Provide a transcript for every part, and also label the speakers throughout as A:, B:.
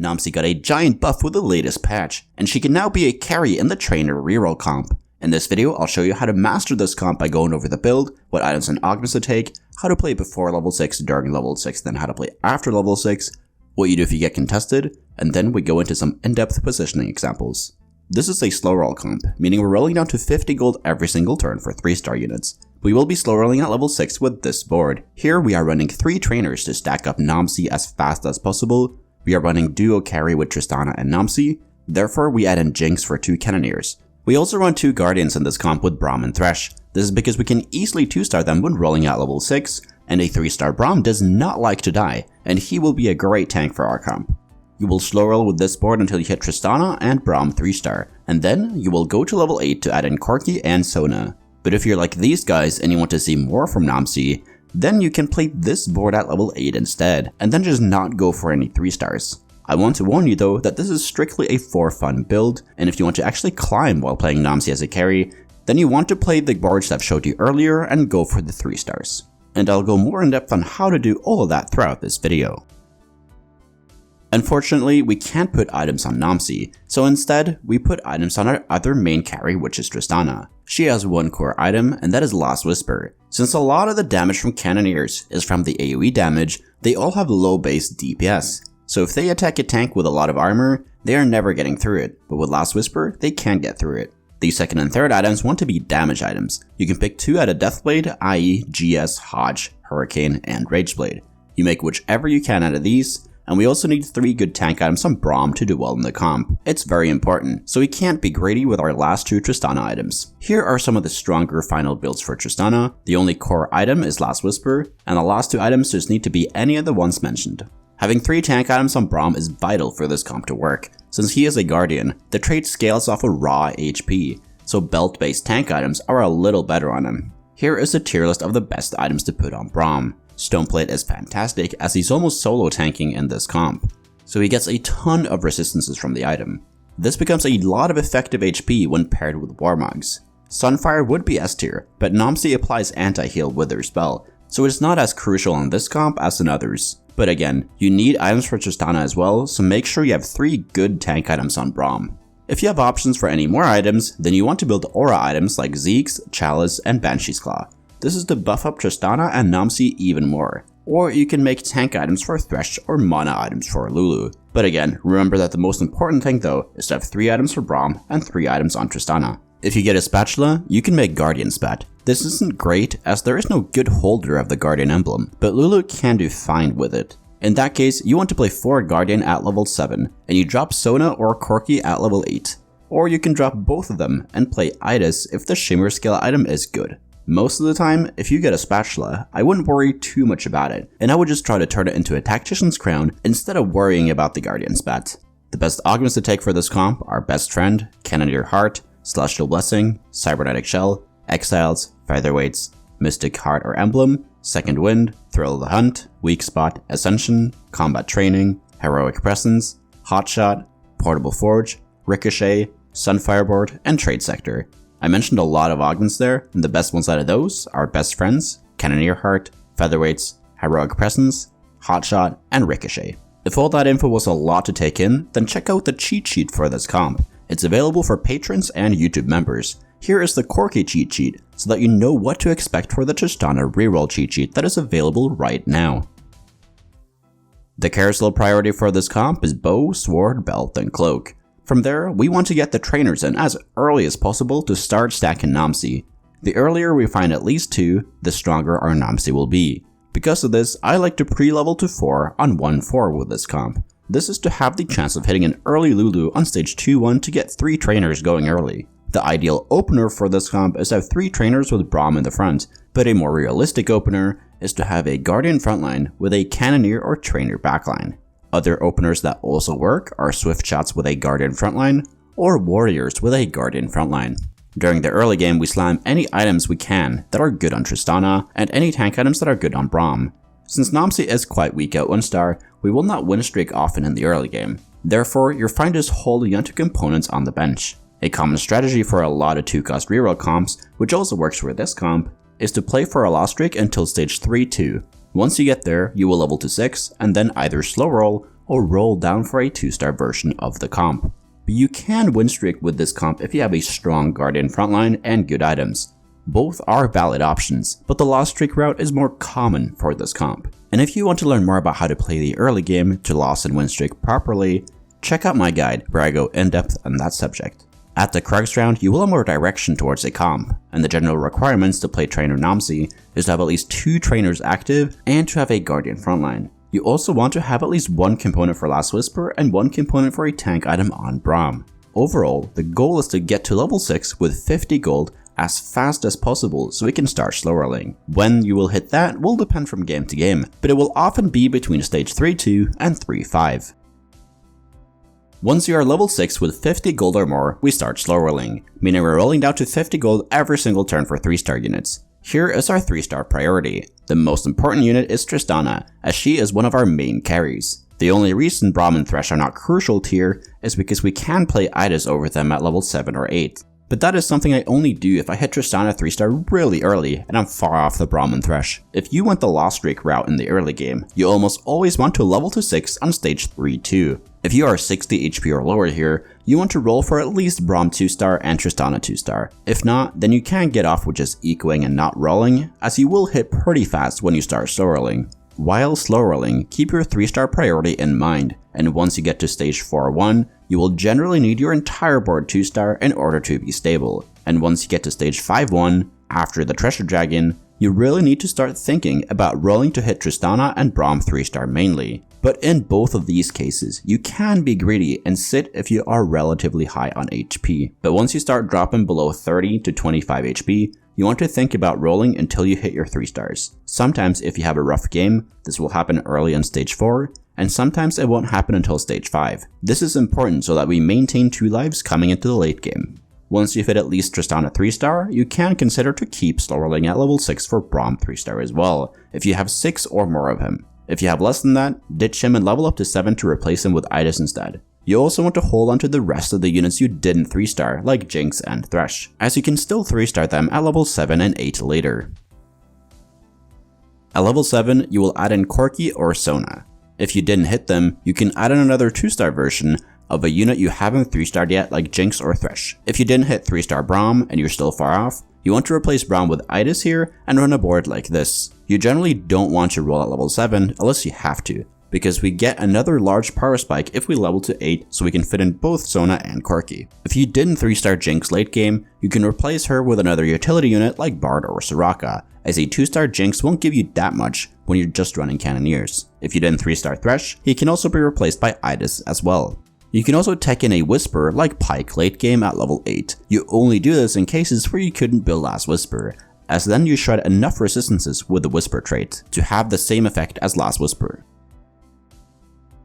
A: Nomsy got a giant buff with the latest patch, and she can now be a carry in the trainer reroll comp. In this video, I'll show you how to master this comp by going over the build, what items and augments to take, how to play before level 6, during level 6, then how to play after level 6, what you do if you get contested, and then we go into some in-depth positioning examples. This is a slow roll comp, meaning we're rolling down to 50 gold every single turn for 3-star units. We will be slow rolling at level 6 with this board. Here we are running 3 trainers to stack up Nomsy as fast as possible. We are running duo carry with Tristana and Nomsy, therefore we add in Jinx for 2 cannoneers. We also run 2 guardians in this comp with Braum and Thresh. This is because we can easily 2-star them when rolling at level 6, and a 3-star Braum does not like to die, and he will be a great tank for our comp. You will slow roll with this board until you hit Tristana and Braum 3-star, and then you will go to level 8 to add in Corki and Sona. But if you're like these guys and you want to see more from Nomsy, then you can play this board at level 8 instead, and then just not go for any 3-stars. I want to warn you though that this is strictly a for fun build, and if you want to actually climb while playing Nomsy as a carry, then you want to play the boards I've showed you earlier and go for the 3-stars. And I'll go more in depth on how to do all of that throughout this video. Unfortunately, we can't put items on Nomsy, so instead, we put items on our other main carry, which is Tristana. She has one core item, and that is Last Whisper. Since a lot of the damage from cannoneers is from the AoE damage, they all have low base DPS. So if they attack a tank with a lot of armor, they are never getting through it, but with Last Whisper, they can get through it. The second and third items want to be damage items. You can pick 2 out of Deathblade, i.e. GS, Hodge, Hurricane, and Rageblade. You make whichever you can out of these, and we also need 3 good tank items on Braum to do well in the comp. It's very important, so we can't be greedy with our last 2 Tristana items. Here are some of the stronger final builds for Tristana. The only core item is Last Whisper, and the last 2 items just need to be any of the ones mentioned. Having 3 tank items on Braum is vital for this comp to work. Since he is a guardian, the trait scales off of raw HP, so belt-based tank items are a little better on him. Here is a tier list of the best items to put on Braum. Stoneplate is fantastic as he's almost solo tanking in this comp, so he gets a ton of resistances from the item. This becomes a lot of effective HP when paired with Warmogs. Sunfire would be S tier, but Nomsy applies anti-heal with their spell, so it's not as crucial in this comp as in others. But again, you need items for Tristana as well, so make sure you have 3 good tank items on Braum. If you have options for any more items, then you want to build aura items like Zeke's, Chalice, and Banshee's Claw. This is to buff up Tristana and Nomsy even more. Or you can make tank items for Thresh or mana items for Lulu. But again, remember that the most important thing though is to have 3 items for Braum and 3 items on Tristana. If you get a spatula, you can make Guardian Spat. This isn't great as there is no good holder of the Guardian emblem, but Lulu can do fine with it. In that case, you want to play 4 Guardian at level 7, and you drop Sona or Corki at level 8. Or you can drop both of them and play Itis if the Shimmer skill item is good. Most of the time, if you get a spatula, I wouldn't worry too much about it, and I would just try to turn it into a Tactician's Crown instead of worrying about the Guardian Spat. The best augments to take for this comp are Best Friend, Cannoneer Heart, Celestial Blessing, Cybernetic Shell, Exiles, Featherweights, Mystic Heart or Emblem, Second Wind, Thrill of the Hunt, Weak Spot, Ascension, Combat Training, Heroic Presence, Hotshot, Portable Forge, Ricochet, Sunfireboard, and Trade Sector. I mentioned a lot of augments there, and the best ones out of those are Best Friends, Cannoneer Heart, Featherweights, Heroic Presence, Hotshot, and Ricochet. If all that info was a lot to take in, then check out the cheat sheet for this comp. It's available for patrons and YouTube members. Here is the Corki cheat sheet, so that you know what to expect for the Tristana reroll cheat sheet that is available right now. The carousel priority for this comp is Bow, Sword, Belt, and Cloak. From there, we want to get the trainers in as early as possible to start stacking Nomsy. The earlier we find at least 2, the stronger our Nomsy will be. Because of this, I like to pre-level to 4 on 1-4 with this comp. This is to have the chance of hitting an early Lulu on stage 2-1 to get 3 trainers going early. The ideal opener for this comp is to have 3 trainers with Braum in the front, but a more realistic opener is to have a Guardian frontline with a Cannoneer or Trainer backline. Other openers that also work are Swift Shots with a Guardian frontline, or Warriors with a Guardian frontline. During the early game, we slam any items we can that are good on Tristana, and any tank items that are good on Braum. Since Nomsy is quite weak at 1-star, we will not win streak often in the early game. Therefore, you're fine just holding onto components on the bench. A common strategy for a lot of 2-cost reroll comps, which also works for this comp, is to play for a loss streak until stage 3-2. Once you get there, you will level to 6 and then either slow roll or roll down for a 2-star version of the comp. But you can win streak with this comp if you have a strong Guardian frontline and good items. Both are valid options, but the lost streak route is more common for this comp. And if you want to learn more about how to play the early game to lost and win streak properly, check out my guide where I go in depth on that subject. At the crux round, you will have more direction towards a comp, and the general requirements to play trainer Nomsi is to have at least 2 trainers active and to have a Guardian frontline. You also want to have at least 1 component for Last Whisper and 1 component for a tank item on Braum. Overall, the goal is to get to level 6 with 50 gold as fast as possible so we can start slow rolling. When you will hit that will depend from game to game, but it will often be between stage 3-2 and 3-5. Once you are level 6 with 50 gold or more, we start slow rolling, meaning we're rolling down to 50 gold every single turn for 3-star units. Here is our 3-star priority. The most important unit is Tristana, as she is one of our main carries. The only reason Braum and Thresh are not crucial tier is because we can play Idas over them at level 7 or 8. But that is something I only do if I hit Tristana 3-star really early and I'm far off the Braum and Thresh. If you went the lost streak route in the early game, you almost always want to level to 6 on stage 3-2. If you are 60 HP or lower here, you want to roll for at least Braum 2-star and Tristana 2-star. If not, then you can get off with just ecoing and not rolling, as you will hit pretty fast when you start slow rolling. While slow rolling, keep your 3-star priority in mind, and once you get to stage 4-1, you will generally need your entire board 2-star in order to be stable. And once you get to stage 5-1, after the Treasure Dragon, you really need to start thinking about rolling to hit Tristana and Braum 3-star mainly. But in both of these cases, you can be greedy and sit if you are relatively high on HP. But once you start dropping below 30 to 25 HP, you want to think about rolling until you hit your 3-stars. Sometimes if you have a rough game, this will happen early on stage 4, and sometimes it won't happen until stage 5. This is important so that we maintain 2 lives coming into the late game. Once you've hit at least Tristana 3-star, you can consider to keep slow rolling at level 6 for Braum 3-star as well, if you have 6 or more of him. If you have less than that, ditch him and level up to 7 to replace him with Idas instead. You also want to hold onto the rest of the units you didn't 3-star, like Jinx and Thresh, as you can still 3-star them at level 7 and 8 later. At level 7, you will add in Corki or Sona. If you didn't hit them, you can add in another 2-star version of a unit you haven't 3-starred yet, like Jinx or Thresh. If you didn't hit 3-star Braum and you're still far off, you want to replace Braum with Idas here and run a board like this. You generally don't want to roll at level 7 unless you have to, because we get another large power spike if we level to 8 so we can fit in both Sona and Corki. If you didn't 3-star Jinx late game, you can replace her with another utility unit like Bard or Soraka, as a 2-star Jinx won't give you that much when you're just running cannoneers. If you didn't 3-star Thresh, he can also be replaced by Idas as well. You can also tech in a Whisper like Pyke late game at level 8. You only do this in cases where you couldn't build Last Whisper, as then you shred enough resistances with the Whisper trait to have the same effect as Last Whisper.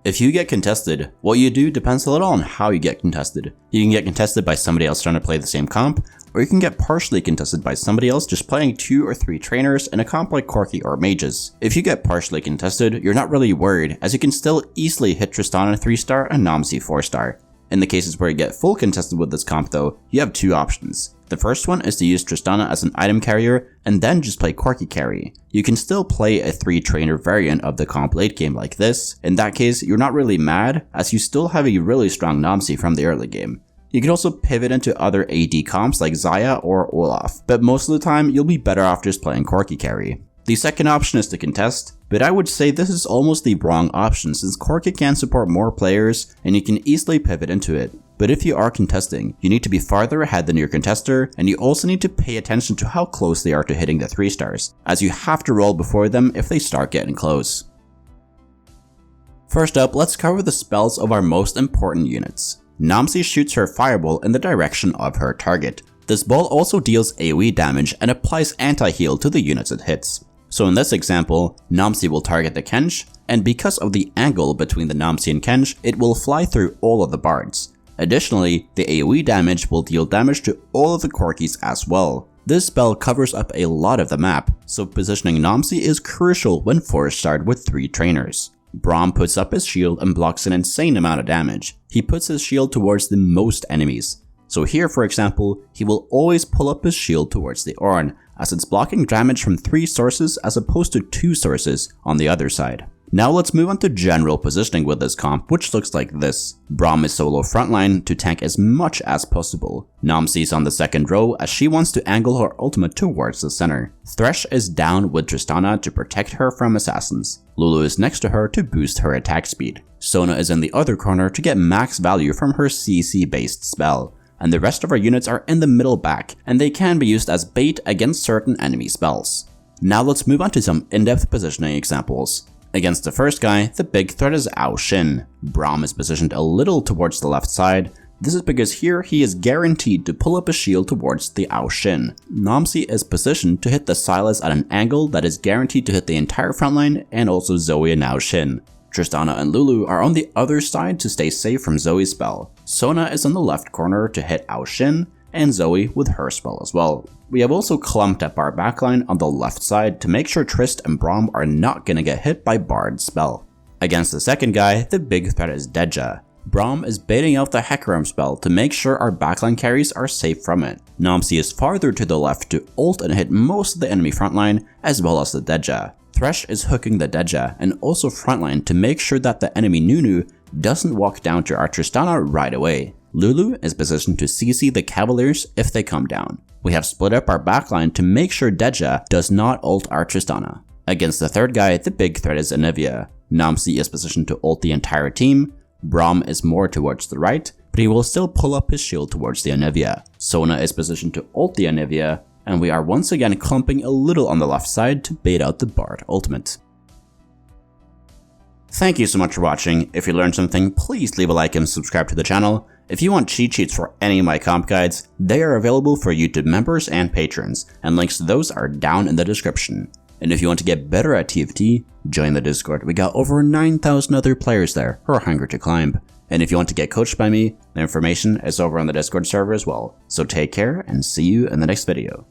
A: If you get contested, what you do depends a little on how you get contested. You can get contested by somebody else trying to play the same comp, or you can get partially contested by somebody else just playing 2 or 3 trainers in a comp like Corki or Mages. If you get partially contested, you're not really worried, as you can still easily hit Tristana 3-star and Nomsi 4-star. In the cases where you get full contested with this comp though, you have 2 options. The first one is to use Tristana as an item carrier and then just play Corki carry. You can still play a 3-trainer variant of the comp late game like this. In that case, you're not really mad, as you still have a really strong Nomsi from the early game. You can also pivot into other AD comps like Xayah or Olaf, but most of the time you'll be better off just playing Corki carry. The second option is to contest, but I would say this is almost the wrong option since Corki can support more players and you can easily pivot into it. But if you are contesting, you need to be farther ahead than your contester, and you also need to pay attention to how close they are to hitting the 3-stars, as you have to roll before them if they start getting close. First up, let's cover the spells of our most important units. Nomsi shoots her fireball in the direction of her target. This ball also deals AoE damage and applies anti-heal to the units it hits. So in this example, Nomsi will target the Kench, and because of the angle between the Nomsi and Kench, it will fly through all of the bards. Additionally, the AoE damage will deal damage to all of the Corkis as well. This spell covers up a lot of the map, so positioning Nomsi is crucial when 4-starred with 3 trainers. Braum puts up his shield and blocks an insane amount of damage. He puts his shield towards the most enemies. So here, for example, he will always pull up his shield towards the Ornn, as it's blocking damage from 3 sources as opposed to 2 sources on the other side. Now let's move on to general positioning with this comp, which looks like this. Braum is solo frontline to tank as much as possible. Nomsi is on the second row as she wants to angle her ultimate towards the center. Thresh is down with Tristana to protect her from assassins. Lulu is next to her to boost her attack speed. Sona is in the other corner to get max value from her CC based spell. And the rest of our units are in the middle back, and they can be used as bait against certain enemy spells. Now let's move on to some in-depth positioning examples. Against the first guy, the big threat is Ao Shin. Braum is positioned a little towards the left side. This is because here he is guaranteed to pull up a shield towards the Ao Shin. Nomsi is positioned to hit the Silas at an angle that is guaranteed to hit the entire frontline and also Zoe and Ao Shin. Tristana and Lulu are on the other side to stay safe from Zoe's spell. Sona is on the left corner to hit Ao Shin, and Zoe with her spell as well. We have also clumped up our backline on the left side to make sure Trist and Braum are not gonna get hit by Bard's spell. Against the second guy, the big threat is Deja. Braum is baiting out the Hecarim spell to make sure our backline carries are safe from it. Nomsi is farther to the left to ult and hit most of the enemy frontline as well as the Deja. Thresh is hooking the Deja and also frontline to make sure that the enemy Nunu doesn't walk down to our Tristana right away. Lulu is positioned to CC the Cavaliers if they come down. We have split up our backline to make sure Deja does not ult our Tristana. Against the third guy, the big threat is Anivia. Nomsi is positioned to ult the entire team. Braum is more towards the right, but he will still pull up his shield towards the Anivia. Sona is positioned to ult the Anivia, and we are once again clumping a little on the left side to bait out the Bard ultimate. Thank you so much for watching. If you learned something, please leave a like and subscribe to the channel. If you want cheat sheets for any of my comp guides, they are available for YouTube members and patrons, and links to those are down in the description. And if you want to get better at TFT, join the Discord. We got over 9,000 other players there who are hungry to climb. And if you want to get coached by me, the information is over on the Discord server as well. So take care and see you in the next video.